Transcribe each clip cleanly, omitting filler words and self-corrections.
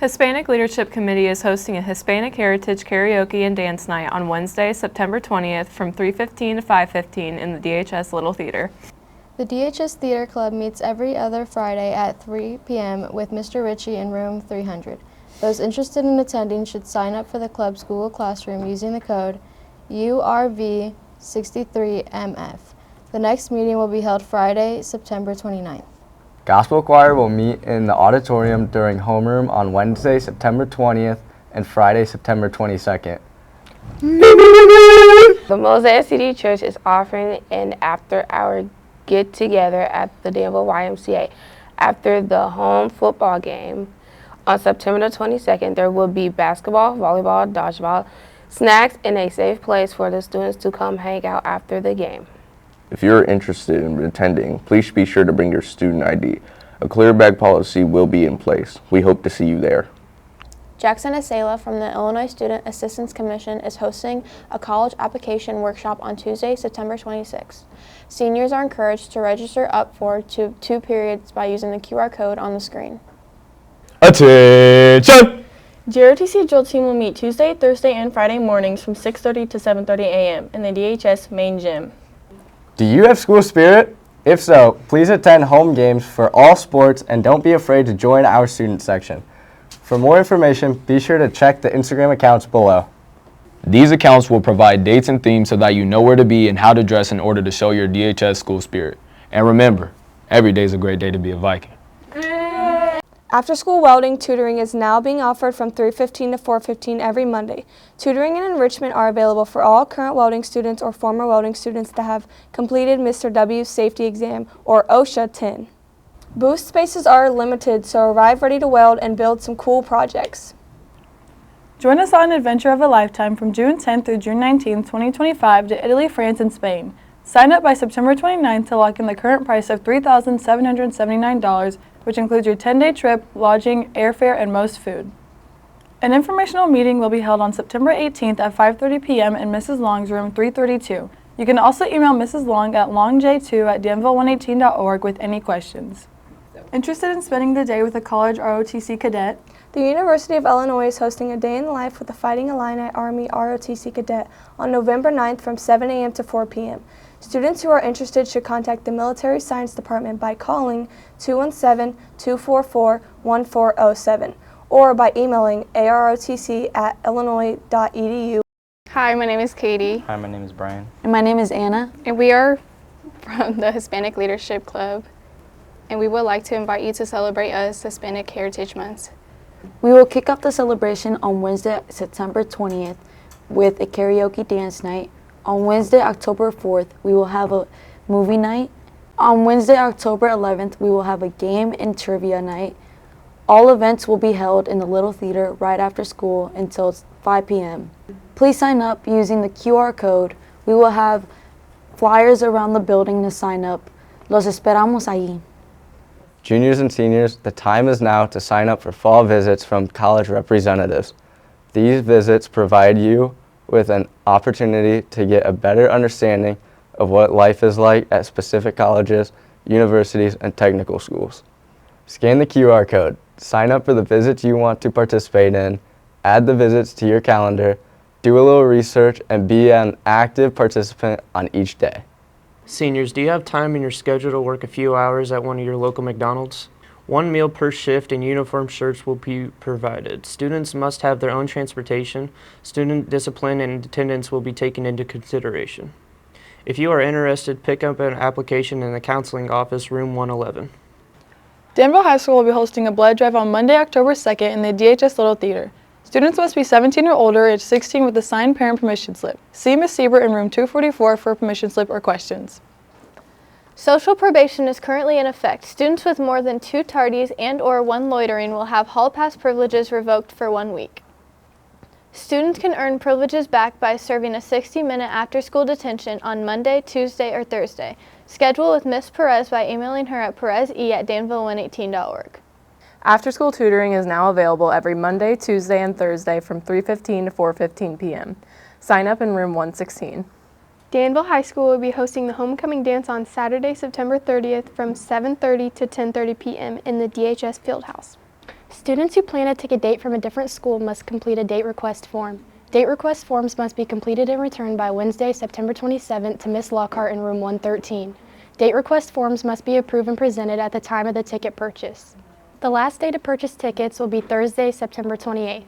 Hispanic Leadership Committee is hosting a Hispanic Heritage Karaoke and Dance Night on Wednesday, September 20th from 3:15 to 5:15 in the DHS Little Theater. The DHS Theater Club meets every other Friday at 3 p.m. with Mr. Ritchie in room 300. Those interested in attending should sign up for the club's Google Classroom using the code URV63MF. The next meeting will be held Friday, September 29th. Gospel Choir will meet in the auditorium during homeroom on Wednesday, September 20th and Friday, September 22nd. The Mosaic City Church is offering an after-hour get-together at the Danville YMCA. After the home football game on September 22nd, there will be basketball, volleyball, dodgeball, snacks, and a safe place for the students to come hang out after the game. If you're interested in attending, please be sure to bring your student ID. A clear bag policy will be in place. We hope to see you there. Jackson Asela from the Illinois Student Assistance Commission is hosting a college application workshop on Tuesday, September 26th. Seniors are encouraged to register up for two periods by using the QR code on the screen. Attention! GROTC drill team will meet Tuesday, Thursday, and Friday mornings from 6:30 to 7:30 a.m. in the DHS main gym. Do you have school spirit? If so, please attend home games for all sports and don't be afraid to join our student section. For more information, be sure to check the Instagram accounts below. These accounts will provide dates and themes so that you know where to be and how to dress in order to show your DHS school spirit. And remember, every day is a great day to be a Viking. After-school welding tutoring is now being offered from 3:15 to 4:15 every Monday. Tutoring and enrichment are available for all current welding students or former welding students that have completed Mr. W's safety exam or OSHA 10. Booth spaces are limited, so arrive ready to weld and build some cool projects. Join us on an adventure of a lifetime from June 10th through June 19th, 2025 to Italy, France, and Spain. Sign up by September 29th to lock in the current price of $3,779, which includes your 10-day trip, lodging, airfare, and most food. An informational meeting will be held on September 18th at 5:30 p.m. in Mrs. Long's room 332. You can also email Mrs. Long at longjay2@danville118.org with any questions. Interested in spending the day with a college ROTC cadet? The University of Illinois is hosting a day in the life with a Fighting Illini Army ROTC cadet on November 9th from 7 a.m. to 4 p.m. Students who are interested should contact the Military Science Department by calling 217-244-1407 or by emailing arotc@illinois.edu. Hi, my name is Katie. Hi, my name is Brian. And my name is Anna. And we are from the Hispanic Leadership Club, and we would like to invite you to celebrate us Hispanic Heritage Month. We will kick off the celebration on Wednesday, September 20th with a karaoke dance night. On Wednesday, October 4th, we will have a movie night. On Wednesday, October 11th, we will have a game and trivia night. All events will be held in the Little Theater right after school until 5 p.m. Please sign up using the QR code. We will have flyers around the building to sign up. Los esperamos ahí. Juniors and seniors, the time is now to sign up for fall visits from college representatives. These visits provide you with an opportunity to get a better understanding of what life is like at specific colleges, universities, and technical schools. Scan the QR code, sign up for the visits you want to participate in, add the visits to your calendar, do a little research, and be an active participant on each day. Seniors, do you have time in your schedule to work a few hours at one of your local McDonald's? One meal per shift and uniform shirts will be provided. Students must have their own transportation. Student discipline and attendance will be taken into consideration. If you are interested, pick up an application in the counseling office, room 111. Danville High School will be hosting a blood drive on Monday, October 2nd in the DHS Little Theater. Students must be 17 or older, age 16 with a signed parent permission slip. See Ms. Siebert in room 244 for a permission slip or questions. Social probation is currently in effect. Students with more than 2 tardies and/or 1 loitering will have hall pass privileges revoked for 1 week. Students can earn privileges back by serving a 60-minute after-school detention on Monday, Tuesday, or Thursday. Schedule with Ms. Perez by emailing her at pereze@danville118.org. After-school tutoring is now available every Monday, Tuesday, and Thursday from 3:15 to 4:15 p.m. Sign up in room 116. Danville High School will be hosting the homecoming dance on Saturday, September 30th from 7:30 to 10:30 p.m. in the DHS Fieldhouse. Students who plan to take a date from a different school must complete a date request form. Date request forms must be completed and returned by Wednesday, September 27th to Ms. Lockhart in room 113. Date request forms must be approved and presented at the time of the ticket purchase. The last day to purchase tickets will be Thursday, September 28th.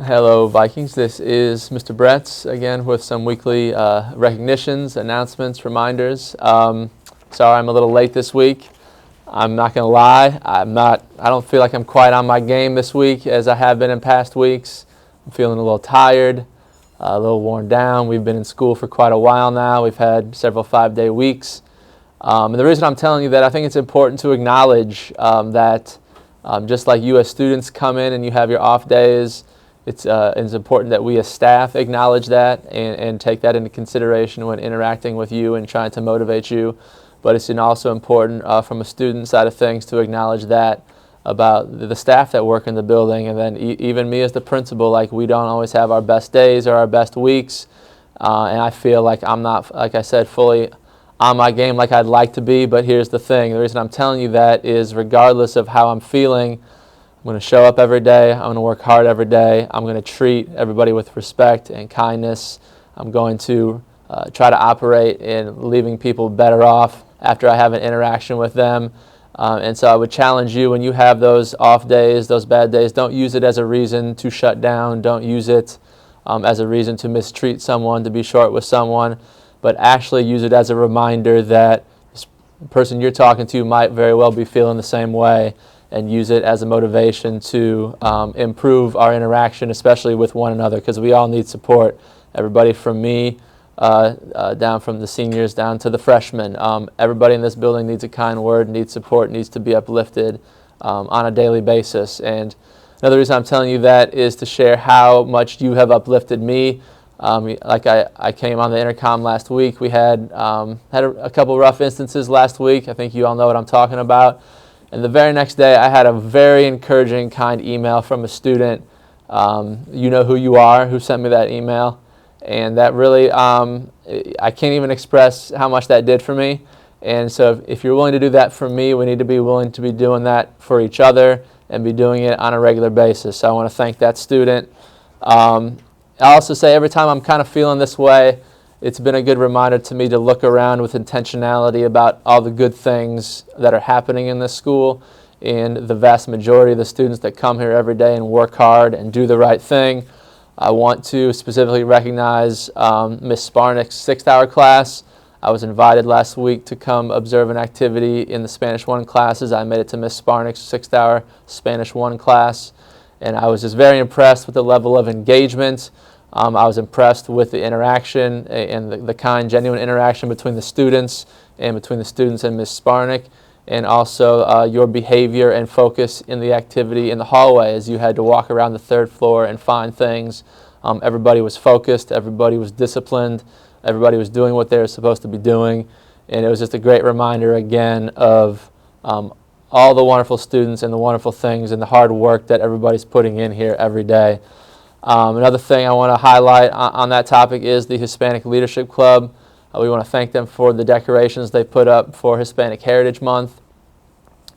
Hello Vikings, this is Mr. Bretz again with some weekly recognitions, announcements, reminders. Sorry I'm a little late this week. I'm not going to lie, I don't feel like I'm quite on my game this week as I have been in past weeks. I'm feeling a little tired, a little worn down. We've been in school for quite a while now. We've had several 5-day weeks. And the reason I'm telling you that, I think it's important to acknowledge that just like you as students come in and you have your off days, it's important that we as staff acknowledge that and take that into consideration when interacting with you and trying to motivate you. But it's also important from a student side of things to acknowledge that about the staff that work in the building, and then even me as the principal, like we don't always have our best days or our best weeks, and I feel like I'm not, like I said, fully on my game like I'd like to be. But here's the thing, the reason I'm telling you that is regardless of how I'm feeling, I'm going to show up every day, I'm going to work hard every day, I'm going to treat everybody with respect and kindness, I'm going to try to operate in leaving people better off after I have an interaction with them. And so I would challenge you, when you have those off days, those bad days, don't use it as a reason to shut down. Don't use it as a reason to mistreat someone, to be short with someone, but actually use it as a reminder that the person you're talking to might very well be feeling the same way, and use it as a motivation to improve our interaction, especially with one another, because we all need support. Everybody from me, down from the seniors down to the freshmen. Everybody in this building needs a kind word, needs support, needs to be uplifted on a daily basis. And another reason I'm telling you that is to share how much you have uplifted me. Like I came on the intercom last week. We had a couple rough instances last week. I think you all know what I'm talking about. And the very next day, I had a very encouraging, kind email from a student. You know who you are, who sent me that email. And that really, I can't even express how much that did for me. And so if you're willing to do that for me, we need to be willing to be doing that for each other and be doing it on a regular basis. So I want to thank that student. I also say every time I'm kind of feeling this way, it's been a good reminder to me to look around with intentionality about all the good things that are happening in this school. And the vast majority of the students that come here every day and work hard and do the right thing. I want to specifically recognize Ms. Sparnick's 6th hour class. I was invited last week to come observe an activity in the Spanish 1 classes. I made it to Ms. Sparnick's 6th hour Spanish 1 class, and I was just very impressed with the level of engagement. I was impressed with the interaction and the kind, genuine interaction between the students and Ms. Sparnick, and also your behavior and focus in the activity in the hallway as you had to walk around the 3rd floor and find things. Everybody was focused, everybody was disciplined, everybody was doing what they were supposed to be doing, and it was just a great reminder again of all the wonderful students and the wonderful things and the hard work that everybody's putting in here every day. Another thing I want to highlight on that topic is the Hispanic Leadership Club. We want to thank them for the decorations they put up for Hispanic Heritage Month.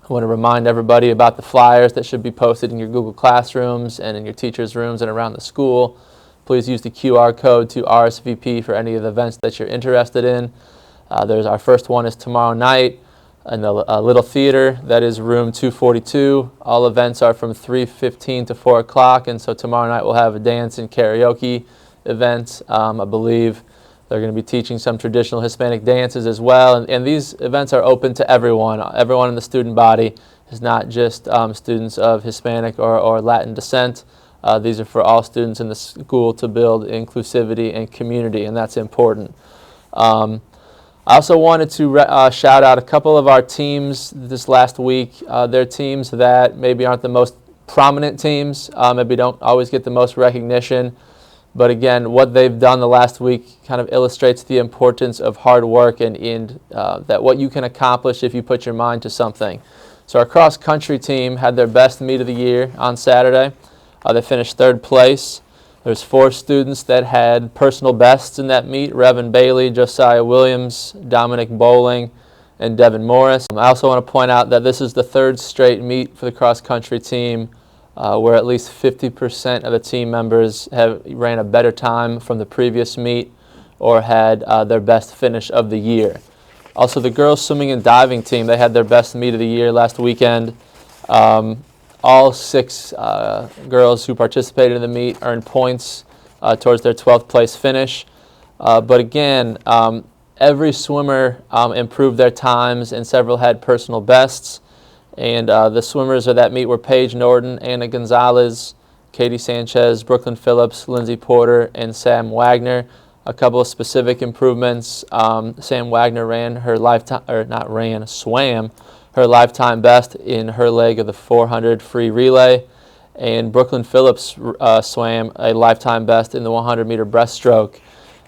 I want to remind everybody about the flyers that should be posted in your Google Classrooms and in your teachers' rooms and around the school. Please use the QR code to RSVP for any of the events that you're interested in. Our first one is tomorrow night in the Little Theater. That is room 242. All events are from 3:15 to 4 o'clock, and so tomorrow night we'll have a dance and karaoke event. I believe they're going to be teaching some traditional Hispanic dances as well. And these events are open to everyone. Everyone in the student body is not just students of Hispanic or Latin descent. These are for all students in the school to build inclusivity and community, and that's important. I also wanted to shout out a couple of our teams this last week. They're teams that maybe aren't the most prominent teams, maybe don't always get the most recognition. But again, what they've done the last week kind of illustrates the importance of hard work and that what you can accomplish if you put your mind to something. So our cross-country team had their best meet of the year on Saturday. They finished 3rd place. There's 4 students that had personal bests in that meet: Revan Bailey, Josiah Williams, Dominic Bowling, and Devin Morris. I also want to point out that this is the third straight meet for the cross-country team where at least 50% of the team members have ran a better time from the previous meet or had their best finish of the year. Also, the girls swimming and diving team, they had their best meet of the year last weekend. All 6 girls who participated in the meet earned points towards their 12th place finish. But again, every swimmer improved their times and several had personal bests. And the swimmers of that meet were Paige Norton, Anna Gonzalez, Katie Sanchez, Brooklyn Phillips, Lindsay Porter, and Sam Wagner. A couple of specific improvements. Sam Wagner swam her lifetime best in her leg of the 400 free relay, and Brooklyn Phillips swam a lifetime best in the 100-meter breaststroke.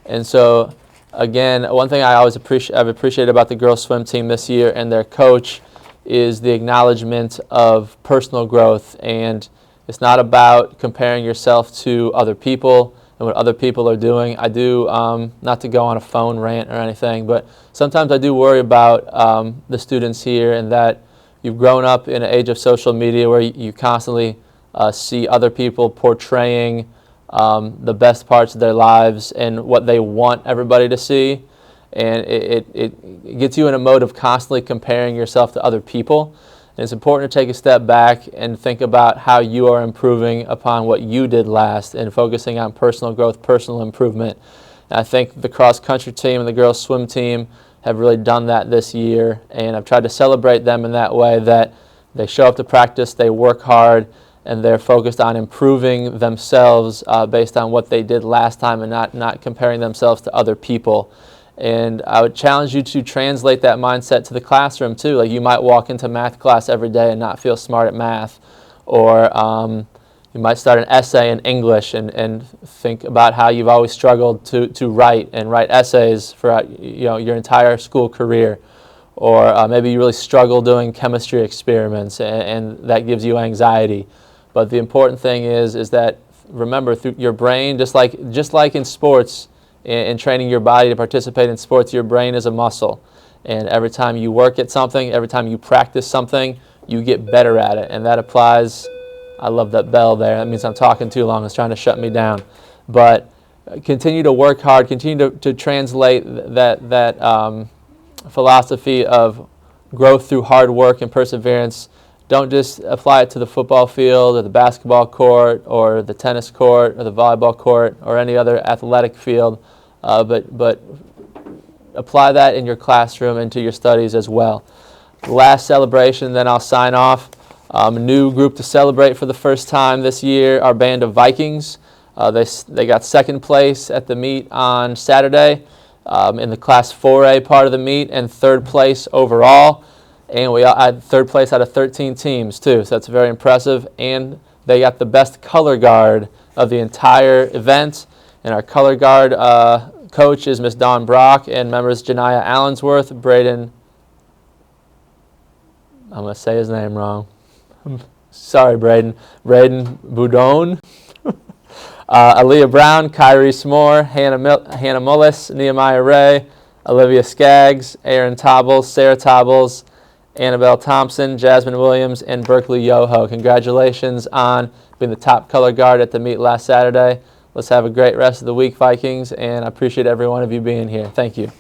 And so, again, one thing I've appreciated about the girls swim team this year and their coach is the acknowledgement of personal growth. And it's not about comparing yourself to other people and what other people are doing. I do, not to go on a phone rant or anything, but sometimes I do worry about the students here and that you've grown up in an age of social media where you constantly see other people portraying the best parts of their lives and what they want everybody to see. And it gets you in a mode of constantly comparing yourself to other people. And it's important to take a step back and think about how you are improving upon what you did last and focusing on personal growth, personal improvement. And I think the cross-country team and the girls swim team have really done that this year, and I've tried to celebrate them in that way, that they show up to practice, they work hard, and they're focused on improving themselves based on what they did last time and not comparing themselves to other people. And I would challenge you to translate that mindset to the classroom too. Like, you might walk into math class every day and not feel smart at math, or you might start an essay in English and think about how you've always struggled to write essays for your entire school career. Or maybe you really struggle doing chemistry experiments and that gives you anxiety. But the important thing is that, remember, through your brain, just like in sports, in training your body to participate in sports, your brain is a muscle. And every time you work at something, every time you practice something, you get better at it. And that applies, I love that bell there. That means I'm talking too long. It's trying to shut me down. But continue to work hard, continue to translate that philosophy of growth through hard work and perseverance. Don't just apply it to the football field or the basketball court or the tennis court or the volleyball court or any other athletic field, but apply that in your classroom and to your studies as well. Last celebration, then I'll sign off. A new group to celebrate for the first time this year, our band of Vikings. They got second place at the meet on Saturday in the Class 4A part of the meet, and third place overall. And we had third place out of 13 teams too, so that's very impressive. And they got the best color guard of the entire event. And our color guard coach is Miss Dawn Brock, and members Janiyah Allensworth, Braden, I'm going to say his name wrong. Sorry, Braden Boudon, Aaliyah Brown, Kyrie S'more, Hannah Mullis, Nehemiah Ray, Olivia Skaggs, Aaron Tobbles, Sarah Tobbles, Annabelle Thompson, Jasmine Williams, and Berkeley Yoho. Congratulations on being the top color guard at the meet last Saturday. Let's have a great rest of the week, Vikings, and I appreciate every one of you being here. Thank you.